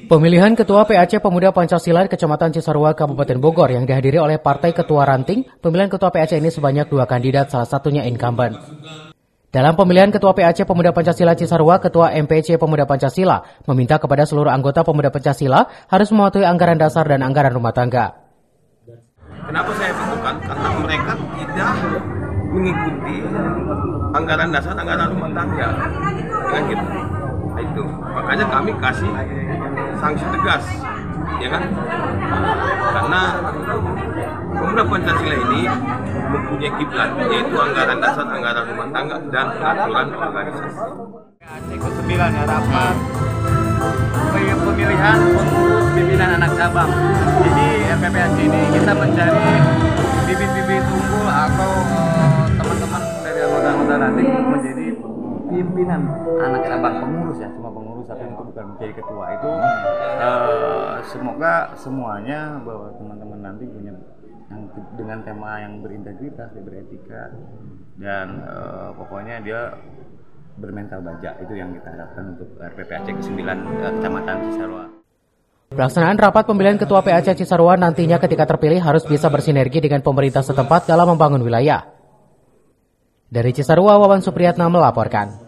Pemilihan Ketua PAC Pemuda Pancasila di Kecamatan Cisarua, Kabupaten Bogor yang dihadiri oleh Partai Ketua Ranting, pemilihan Ketua PAC ini sebanyak 2 kandidat, salah satunya incumbent. Dalam pemilihan Ketua PAC Pemuda Pancasila Cisarua, Ketua MPC Pemuda Pancasila meminta kepada seluruh anggota Pemuda Pancasila harus mematuhi anggaran dasar dan anggaran rumah tangga. Kenapa saya tentukan? Karena mereka tidak mengikuti anggaran dasar, anggaran rumah tangga. Kan gitu. Itu makanya kami kasih sanksi tegas, ya kan? Karena Pemuda Pancasila ini mempunyai kiblat, yaitu anggaran dasar, anggaran rumah tangga, dan aturan organisasi. Ke-9 ya, rapat pemilihan pengurus pimpinan anak cabang. Jadi RPPAC ini kita mencari bibit-bibit unggul atau teman-teman dari anggota ranting menjadi pimpinan anak cabang, pengurus ya, cuma pengurus tapi itu bukan menjadi ketua. Itu semoga semuanya bahwa teman-teman nanti punya yang dengan tema yang berintegritas, beretika, dan pokoknya dia bermental baja. Itu yang kita harapkan untuk RPPAC ke-9 Kecamatan Cisarua. Pelaksanaan rapat pemilihan Ketua PAC Cisarua nantinya ketika terpilih harus bisa bersinergi dengan pemerintah setempat dalam membangun wilayah. Dari Cisarua, Wawan Supriyatna melaporkan.